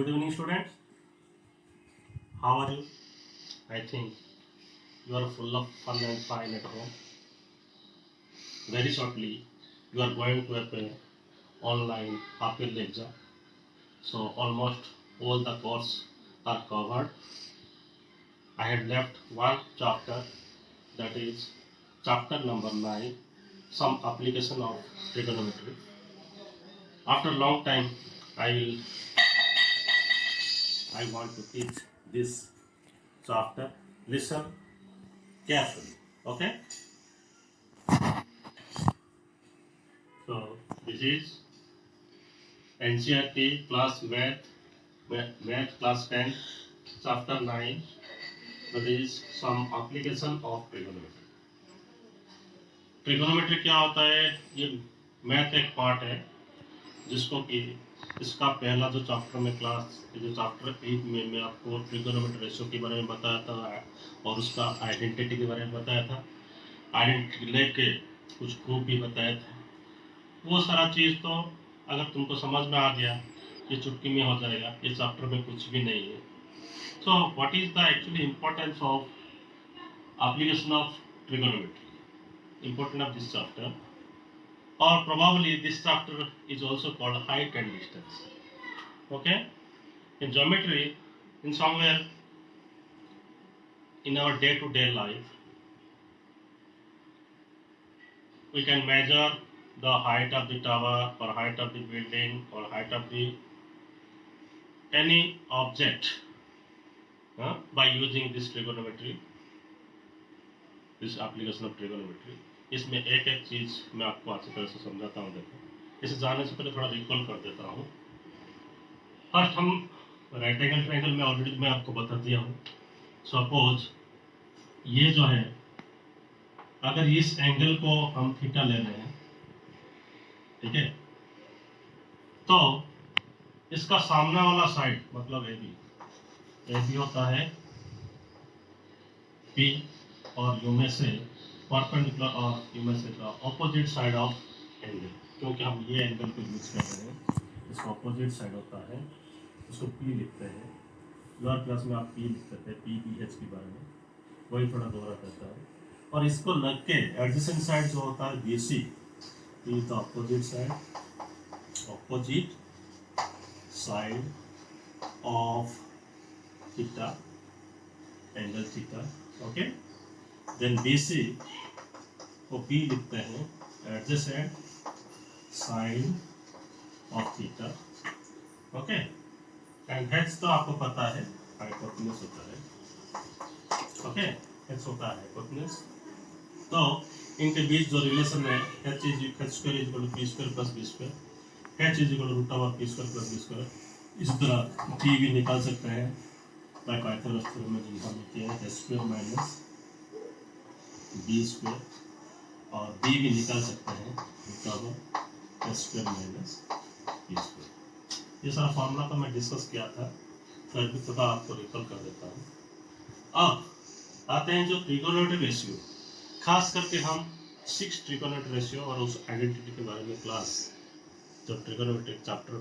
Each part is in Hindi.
Good evening, students. How are you? I think you are full of fun and fine at home. Very shortly, you are going to have a online half-yearly exam. So almost all the courses are covered. I had left one chapter, that is chapter number 9, some application of trigonometry. After a long time, I want to teach this chapter. Listen carefully. Okay? So this is NCERT class math class 10 chapter 9, that is some application of trigonometry. Trigonometry क्या होता है? ये मैथ एक पार्ट है जिसको कि इसका पहला जो चैप्टर में क्लास जो चैप्टर 8 में मैं आपको ट्रिगोनोमेट्री रेशियो के बारे में बताया था और उसका आइडेंटिटी के बारे में बताया था, आइडेंटिटी लेके कुछ प्रूफ भी बताया था। वो सारा चीज़ तो अगर तुमको समझ में आ गया ये चुटकी में हो जाएगा, ये चैप्टर में कुछ भी नहीं है। So what is the actually importance of application of trigonometry, important of this chapter, or probably this chapter is also called height and distance. Okay, in geometry, in somewhere in our day to day life, we can measure the height of the tower or height of the building or height of the any object by using this trigonometry, this application of trigonometry. इसमें एक एक चीज मैं आपको अच्छी तरह से समझाता हूँ। देखो, इसे जानने से पहले थोड़ा रिकॉल कर देता हूँ। फर्स्ट हम राइट एंगल ट्रायंगल में ऑलरेडी मैं आपको बता दिया हूँ। सपोज ये जो है, अगर इस एंगल को हम थीटा ले रहे हैं, ठीक है, तो इसका सामने वाला साइड मतलब ए बी होता है पी, और यू में से परपेंडिकुलर और यू में से ऑपोजिट साइड ऑफ एंगल, क्योंकि हम ये एंगल को यूज कर रहे हैं, इसका ऑपोजिट साइड होता है, इसको पी लिखते हैं। लोअर क्लास में आप पी लिखते थे, पी बी एच के बारे में, वही थोड़ा दोहरा करता है। और इसको लग के एडजेसेंट साइड जो होता है B C, P the opposite side of theta, angle theta. Okay, then B C को बी लिखते हैं adjacent side of theta. Okay, and H तो आपको पता है हाइपोटेन्यूज होता है। ओके, हेच होता है हाइपोटेन्यूज। तो इनके बीच जो रिलेशन है h square is equal to p square plus b square, h is equal to root over p square plus b square. इस तरह t भी निकाल सकते हैं, पाइथागोरस थ्योरम में जो हम लिखते हैं h square minus b square, और b भी निकाल सकते हैं root over h square minus b square. ये सारा फॉर्मूला तो मैं डिस्कस किया था, फिर भी थोड़ा आपको रिकॉल कर देता हूँ। अब आते हैं जो ट्रिगोनोमेट्री रेशियो, खास करके हम 6 ट्रिगोनोमेट्री रेशियो और उस आइडेंटिटी के बारे में क्लास जो trigonometry chapter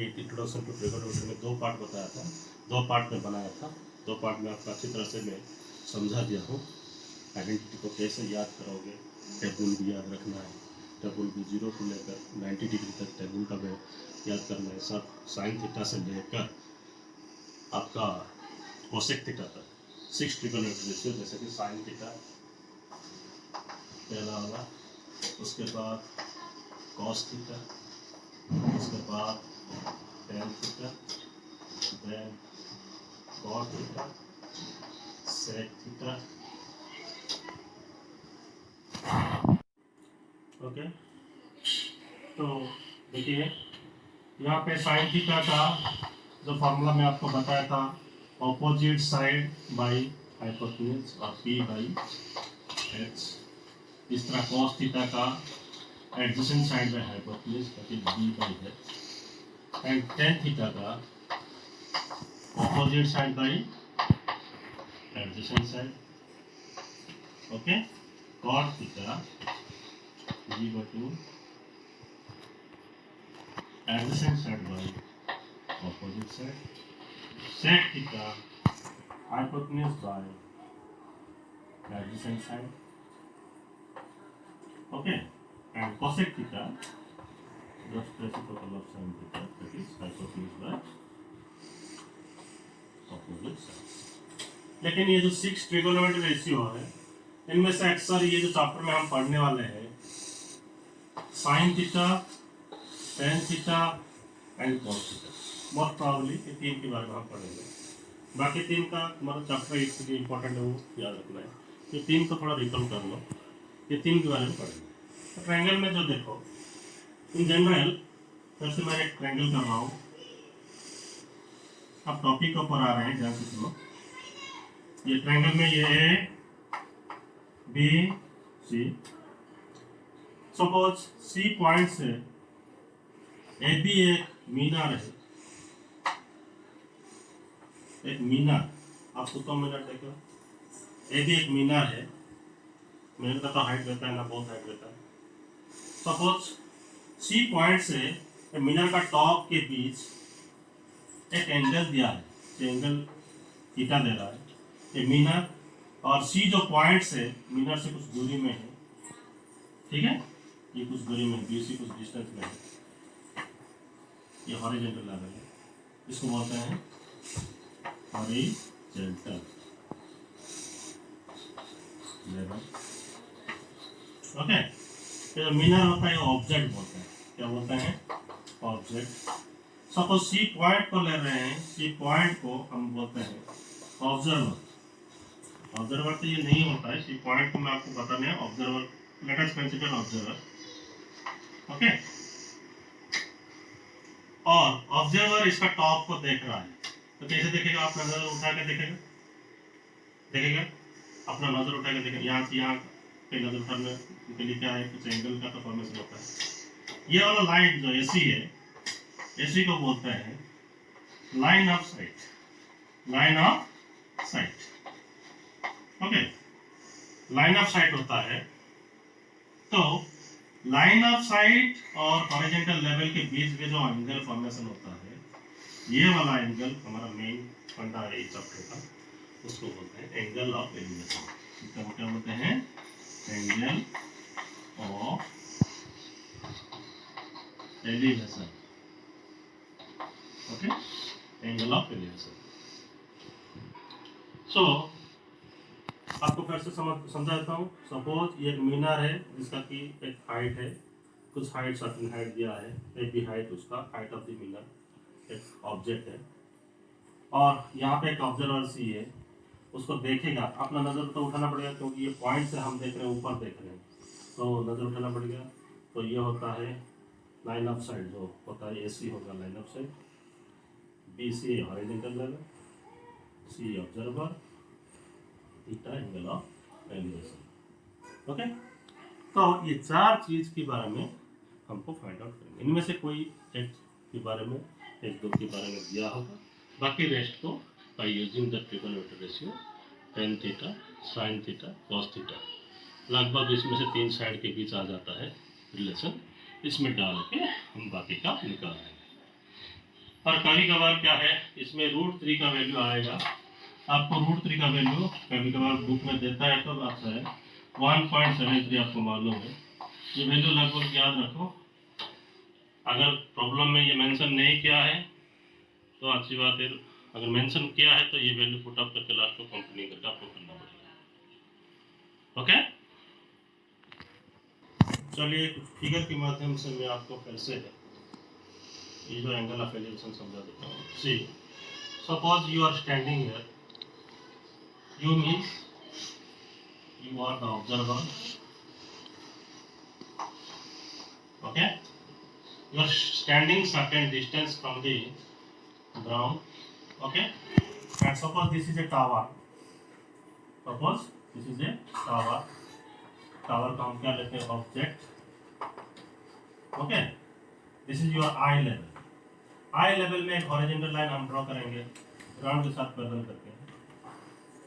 8 introduction to trigonometry में 2 पार्ट बताया था, 2 पार्ट में बनाया था, 2 पार्ट में आपको अच्छी तरह से मैं समझा दिया हूँ। आइडेंटिटी को कैसे याद करोगे, टेबल भी याद रखना है, टेबल भी 0 को लेकर 90 डिग्री तक टेबल का भी याद करना है, सब साइन थीटा से लेकर आपका कोसेक थीटा तक 6 ट्रिगोनोमेट्री रेशियो, जैसे कि साइन थीटा पहला वाला, उसके बाद कॉस थीटा, उसके बाद tan theta, then cot theta, sec theta. Okay, तो देखिए यहाँ पे साइन थीटा का जो फॉर्मूला मैं आपको बताया था, ऑपोजिट साइड बाई हाइपोटेन्यूज और पी बाई एच। इस तरह कॉस थीटा का adjacent side by hypotenuse, that is b by h, and tan theta का opposite side by adjacent side. Okay, cot theta g by 2 adjacent side by opposite side. Sec theta hypotenuse by adjacent side. Okay, and cosec theta just reciprocal of sin theta, that is hypotenuse by opposite side. लेकिन ये जो 6 ट्रिगोनोमेट्री रेशियो है, इनमें से अक्सर ये जो चैप्टर में हम पढ़ने वाले हैं sine theta, tan theta and cos theta, most probably ये तीन के बारे में हम पढ़ेंगे। बाकी तीन का तुम्हारा चैप्टर इसलिए इंपॉर्टेंट है, वो याद रखना है। ये तीन को थोड़ा रिकॉल कर लो, ये तीन के बारे में पढ़ेंगे। तो ट्रायंगल में जो देखो इन जनरल, फिर से मैं एक ट्रायंगल कर रहा हूँ, अब टॉपिक के ऊपर आ रहे हैं, ध्यान से सुनो। ये ट्रायंगल में ये है B C, suppose C point से ए बी एक मीनार है, एक मीनार, आपको तो मीनार देखो, ए बी एक मीनार है, मीनार का तो हाइट रहता है ना, बहुत हाइट रहता है। सपोज सी पॉइंट से मीनार का टॉप के बीच एक एंगल दिया है, एंगल थीटा दे रहा है, ये मीनार और सी जो पॉइंट से मीनार से कुछ दूरी में है, ठीक है, ये कुछ दूरी में है, बी सी कुछ डिस्टेंस में है, ये हॉरिजॉन्टल लेवल है, इसको बोलते हैं हॉरिजॉन्टल लेवल। ओके, तो मीनार होता है ऑब्जेक्ट बोलते हैं, क्या बोलते हैं, ऑब्जेक्ट। सपोज सी पॉइंट को ले रहे हैं, सी पॉइंट को हम बोलते हैं ऑब्जर्वर। ऑब्जर्वर तो ये नहीं होता है, सी पॉइंट को मैं आपको बताने हैं observer, let us consider observer. Okay, और ऑब्जर्वर इसका टॉप को देख रहा है, तो कैसे देखेगा, अपना नजर उठा के देखेगा, अपना नजर उठा के देखेगा, यहाँ से यहाँ पे नजर उठाने के लिए क्या है, कुछ एंगल का तो फॉर्मेशन होता है। ये वाला लाइन जो एसी है, एसी को बोलते हैं line of site, line of site. Okay, line of site होता है, तो लाइन ऑफ साइट और हॉरिजॉन्टल लेवल के बीच में जो एंगल फॉर्मेशन होता है, ये वाला एंगल हमारा मेन फंडा है इस चैप्टर का, उसको बोलते हैं एंगल ऑफ एलिवेशन। इसका क्या बोलते हैं, angle of elevation. Okay, angle of elevation. So आपको फिर से समझा देता हूँ। सपोज ये एक मीनार है जिसका कि एक हाइट है, कुछ हाइट सर्टेन हाइट दिया है, एक भी हाइट, उसका हाइट ऑफ द मीनार एक ऑब्जेक्ट है, और यहाँ पे एक ऑब्जर्वर सी है, उसको देखेगा, अपना नज़र तो उठाना पड़ेगा क्योंकि ये पॉइंट से हम देख रहे हैं, ऊपर देख रहे हैं, तो नज़र उठाना पड़ेगा। तो ये होता है लाइन ऑफ साइट, जो होता है एसी होगा line of sight, B C horizontal level, C observer, theta angle of elevation. Okay, तो ये चार चीज के बारे में हमको फाइंड आउट करेंगे, इनमें से कोई एक के बारे में, एक दो के बारे में दिया होगा, बाकी रेस्ट को by using the trigonometry ratio, tan theta, sine theta, cos theta, लगभग इसमें से तीन साइड के बीच आ जाता है रिलेशन, इसमें डाल के हम बाकी का निकालेंगे। और कभी कभार क्या है, इसमें √3 का वैल्यू आएगा, आपको √3 का वैल्यू कभी कभार बुक में देता है, तो आता है 1.73, आपको मालूम है, ये वैल्यू लगभग याद रखो। अगर प्रॉब्लम में ये मेंशन नहीं किया है तो अच्छी बात है, अगर मेंशन किया है तो ये वैल्यू पुट अप करके लास्ट को कंप्लीट करके आपको करना पड़ेगा। ओके, चलिए फिगर के माध्यम से मैं आपको फिर से ये जो एंगल ऑफ एलिवेशन समझा देता हूँ। See, suppose you are standing here, you means you are the observer, okay, you are standing certain distance from the ground, okay, and suppose this is a tower, suppose this is a tower, tower को हम क्या लेते हैं, object, okay, this is your I level, I level में एक हॉरिजॉन्टल लाइन हम ड्रॉ करेंगे ग्राउंड के साथ पैरेलल करके,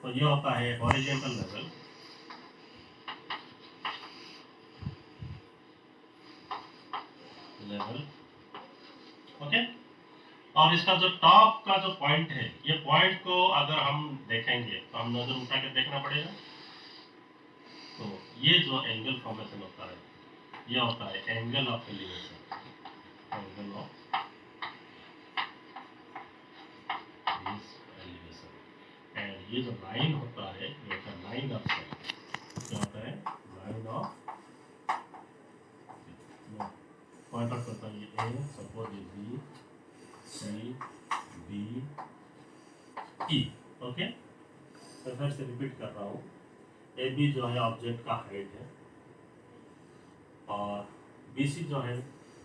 तो ये होता है हॉरिजॉन्टल लेवल, ओके, और इसका जो टॉप का जो पॉइंट है, ये पॉइंट को अगर हम देखेंगे तो हम नजर उठा के देखना पड़ेगा। तो ये जो एंगल फॉर्मेशन होता है, यह होता है angle of elevation, angle of elevation. And ये जो लाइन होता है, ये होता है लाइन ऑफ साइट। क्या होता है? लाइन ऑफ पॉइंट ऑफ करता है ए, सपोज ये बी, सी, बी, ई। ओके, तो फिर से रिपीट कर रहा हूँ। ए बी जो है ऑब्जेक्ट का हाइट है, और बी सी जो है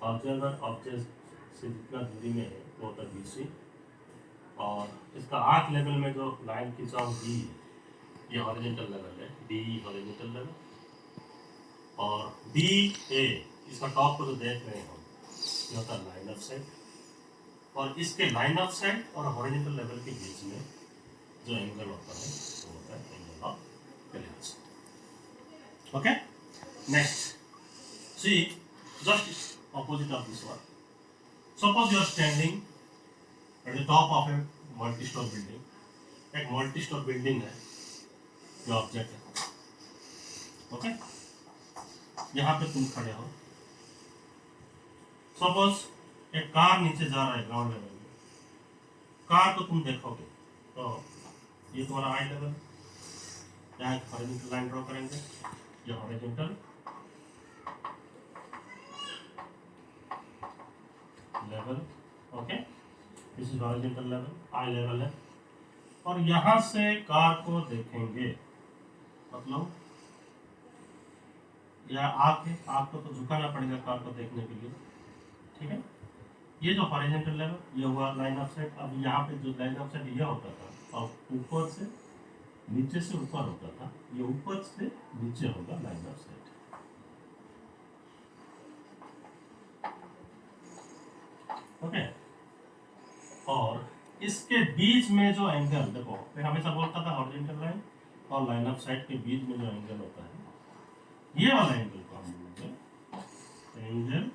ऑब्जर्वर ऑब्जेक्ट से जितना दूरी में है वो होता है बी सी। और इसका आर्क लेवल में जो लाइन खींचा हूँ डी, ये हॉरिजॉन्टल लेवल है, डी हॉरिजॉन्टल लेवल। और डी ए, इसका टॉप को जो देख रहे हैं हम, ये होता है लाइन ऑफ साइट। और इसके लाइन ऑफ साइट और हॉरिजॉन्टल लेवल के बीच में जो एंगल होता है वो होता है angle of elevation. Okay, next see just opposite of this one. Suppose you are standing at the top of a multi store building. एक मल्टी स्टोर बिल्डिंग है, जो ऑब्जेक्ट है। ओके, यहाँ पे तुम खड़े हो। सपोज एक कार नीचे जा रहा है ग्राउंड लेवल में। कार को तुम देखोगे तो ये तुम्हारा आई लेवल, यहाँ एक हॉरिजॉन्टल लाइन ड्रॉ करेंगे, ये horizontal level. Okay, this is horizontal level, I level है। और यहाँ से कार को देखेंगे, मतलब या आँख को तो झुकाना पड़ेगा कार को देखने के लिए। ठीक है, ये जो हॉरिजॉन्टल लेवल ये हुआ लाइन ऑफ साइट। अब यहाँ पे जो लाइन ऑफ साइट ये होता था, और ऊपर से नीचे से ऊपर होता था, ये ऊपर से नीचे होगा लाइन ऑफ साइट। ओके, और इसके बीच में जो एंगल देखो, मैं हमेशा बोलता था हॉरिजॉन्टल लाइन और लाइन ऑफ साइट के बीच में जो एंगल होता है, ये वाला एंगल को हम बोलेंगे angle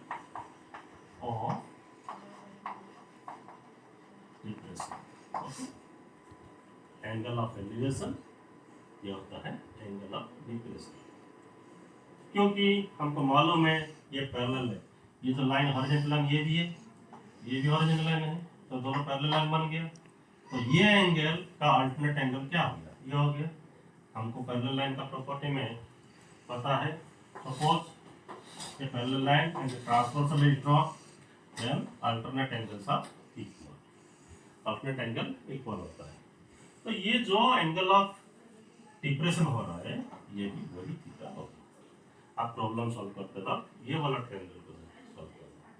of depression. Angle of elevation ये होता है एंगल ऑफ डिप्रेशन, क्योंकि हमको मालूम है ये पैरेलल है। ये जो लाइन हॉरिजॉन्टल लाइन ये भी है, ये भी हॉरिजॉन्टल लाइन है, तो दोनों पैरेलल लाइन बन गया। तो ये एंगल का अल्टरनेट एंगल क्या हो गया? ये हो गया। हमको पैरेलल लाइन का प्रॉपर्टी में पता है। सपोज ये parallel line and transversal is drawn, then alternate angles are equal. Alternate angle equal होता है। तो ये जो एंगल ऑफ डिप्रेशन हो रहा है, ये भी वही थीटा होगा। आप प्रॉब्लम सॉल्व करते वक्त ये वाला ट्रायंगल को सॉल्व करना है।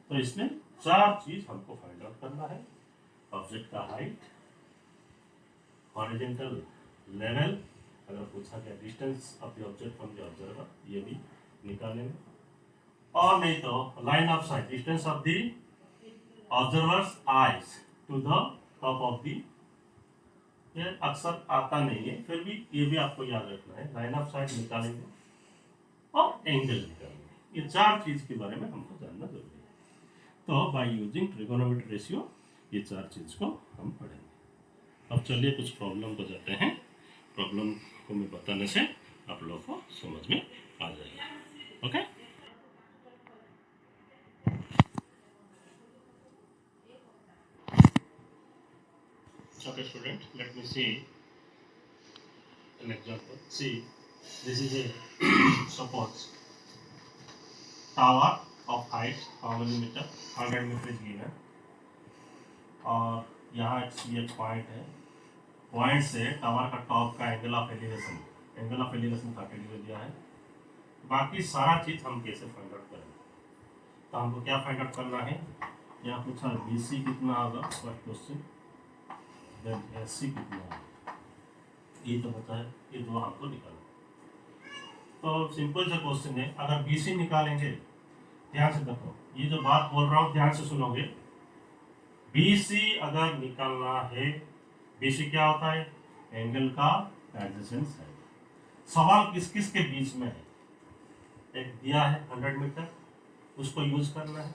तो इसमें चार चीज हमको फाइंड आउट करना है। ऑब्जेक्ट का हाइट, हॉरिजॉन्टल लेवल, अगर पूछा गया distance of the object from the observer, ये भी निकालेंगे। और नहीं तो line of sight, distance of the observer's eyes to the top of the, ये अक्सर आता नहीं है, फिर भी ये भी आपको याद रखना है। लाइन ऑफ साइट निकालेंगे और एंगल निकालेंगे। ये चार चीज के बारे में हमको जानना जरूरी है। तो बाय यूजिंग ट्रिगोनोमेट्री रेशियो ये चार चीज को हम पढ़ेंगे। अब चलिए कुछ प्रॉब्लम को जाते हैं। प्रॉब्लम को मैं बताने से आप लोगों को समझ में आ जाएगा। Okay, okay student, let me see an example. See, this is a suppose tower of height how many meter, 100 meter is given, और यहाँ एक पॉइंट है। पॉइंट से टावर का टॉप का angle of elevation, angle of elevation 30 degree दिया है। बाकी सारा चीज हम कैसे फाइंड आउट करेंगे? तो हमको क्या फाइंड आउट करना है? यहाँ पूछा BC कितना होगा, फर्स्ट क्वेश्चन, देन SC कितना होगा, ये तो बता है, ये दो हमको निकालना। तो सिंपल सा क्वेश्चन है। अगर BC निकालेंगे, ध्यान से देखो, ये जो बात बोल रहा हूँ ध्यान से सुनोगे। BC अगर निकालना है, BC क्या होता है? एंगल का एडजेसेंट साइड। सवाल किस किस के बीच में है? एक दिया है 100 मीटर, उसको यूज करना है।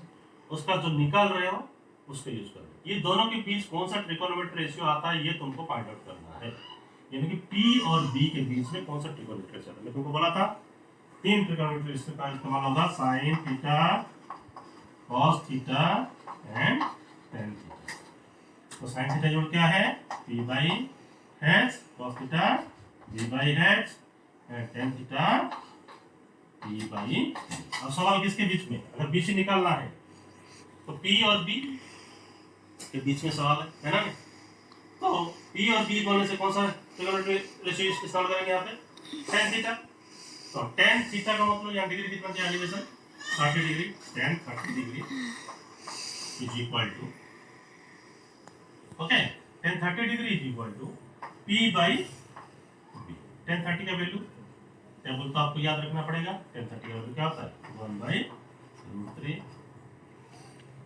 उसका जो निकाल रहे हो उसको यूज करो। ये दोनों के बीच कौन सा ट्रिगोनोमेट्री रेशियो आता है ये तुमको फाइंड आउट करना है, यानी कि P और B के बीच में कौन सा ट्रिगोनोमेट्री रेशियो आता है। मैं तुमको बोला था 3 ट्रिगोनोमेट्री रेशियो का इस्तेमाल होगा, sine theta, cos theta and tan theta. तो साइन थीटा जोड़ क्या है P by H, cos theta B by H and tan theta P by. अब सवाल किसके बीच में, अगर बीच निकालना है तो P और B के बीच में सवाल है ना। तो P और B बोलने से कौन सा ट्रिगोनोमेट्री रेशियो इस्तेमाल करेंगे यहाँ पे, tan थीटा। तो tan थीटा का मतलब यहाँ डिग्री कितना दिया, elevation 30 degree, tan 30 degree is equal to, okay, tan 30 degree is equal to P by B। tan 30 का वैल्यू टेबल तो आपको याद रखना पड़ेगा, tan 30 का वैल्यू क्या होता है 1 बाई √3।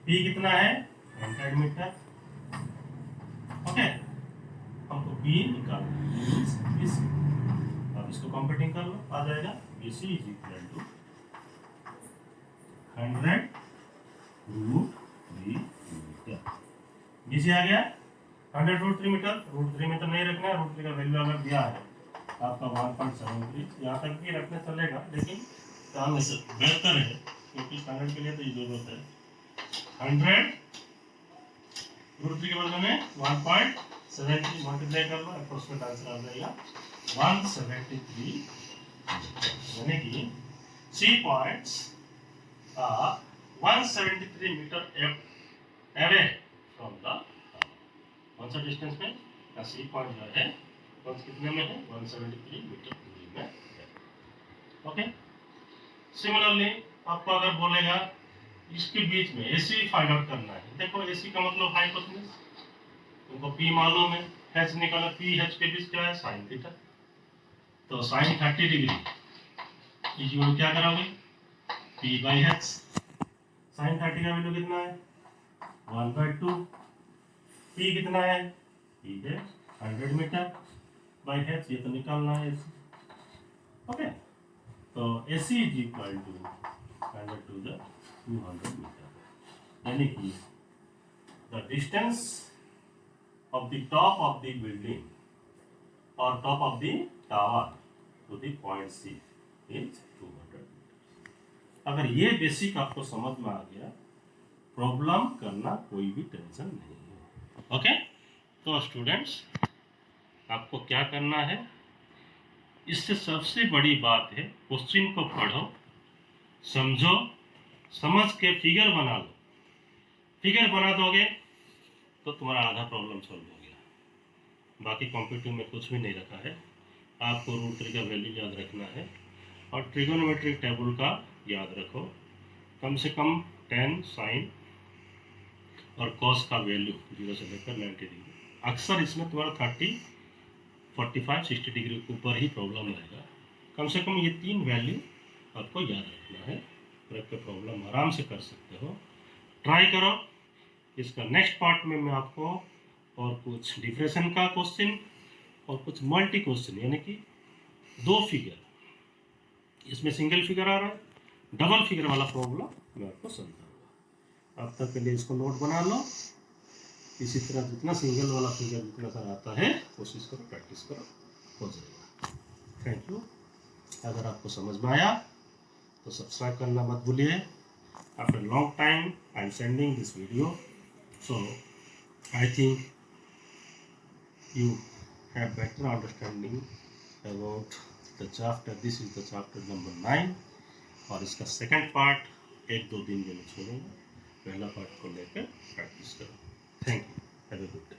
P कितना है 100 मीटर, ओके, हमको B निकालना है। अब इसको कंप्यूटिंग कर लो, आ जाएगा BC is equal to 100 √3 metre. BC आ गया 100 √3 मीटर। √3 मीटर नहीं रखना है, √3 का वैल्यू अगर दिया है आपका 1.73, यहाँ तक भी रखना चलेगा, लेकिन काम से बेहतर है क्योंकि स्टैंडर्ड के लिए तो ये जरूरत है। 100 √3 के बदले में 1.73 मल्टीप्लाई कर लो, अप्रोक्सीमेट आंसर आ जाएगा 173, यानी कि 3 points 173 metre away from the, कौन सा डिस्टेंस में का सी पॉइंट जो है कौन कितने में है 173 मीटर दूरी में है, ओके। सिमिलरली आपको अगर बोलेगा इसके बीच में AC फाइंड आउट करना है, देखो AC का मतलब हाइपोटेन्यूज, तुमको P मालूम है, H निकाला, P H के बीच क्या है साइन थीटा। तो साइन 30 डिग्री इक्वल क्या कराओगे P बाई H। साइन 30 का वैल्यू कितना है 1/2। P कितना है P है 100 मीटर बाई H, ये तो निकालना है AC, ओके। तो AC is equal to 100 to the 200 metre, यानी कि the distance of the top of the building or top of the tower to the point C is 200 meters। अगर ये बेसिक आपको समझ में आ गया, प्रॉब्लम करना कोई भी टेंशन नहीं है, ओके। तो स्टूडेंट्स आपको क्या करना है, इससे सबसे बड़ी बात है क्वेश्चन को पढ़ो, समझो, समझ के फिगर बना लो। फिगर बना दोगे तो तुम्हारा आधा प्रॉब्लम सॉल्व हो गया। बाकी कॉम्पिटिटिव में कुछ भी नहीं रखा है, आपको √3 का वैल्यू याद रखना है और ट्रिगोनोमेट्रिक टेबल का याद रखो, कम से कम tan साइन और कॉस का वैल्यू 0 से लेकर 90 डिग्री। अक्सर इसमें तुम्हारा 30, 45, 60 डिग्री के ऊपर ही प्रॉब्लम आएगा। कम से कम ये 3 वैल्यू आपको याद रखना है, रख के प्रॉब्लम आराम से कर सकते हो। ट्राई करो। इसका नेक्स्ट पार्ट में मैं आपको और कुछ डिफरेंशन का क्वेश्चन और कुछ मल्टी क्वेश्चन, यानी कि 2 फिगर, इसमें सिंगल फिगर आ रहा है, डबल फिगर वाला प्रॉब्लम मैं आपको समझाऊंगा। अब तक के लिए इसको नोट बना लो। इसी तरह जितना सिंगल वाला फिगर जितना सारा आता है कोशिश करो, प्रैक्टिस करो, हो जाएगा। Thank you. अगर आपको समझ में आया तो सब्सक्राइब करना मत भूलिए। After long time I am sending this video, so I think you have better understanding about the chapter. This is the chapter number 9 और इसका सेकंड पार्ट 1-2 दिन में छोड़ूंगा, पहला पार्ट को लेकर प्रैक्टिस करो। Thank you, have a good day.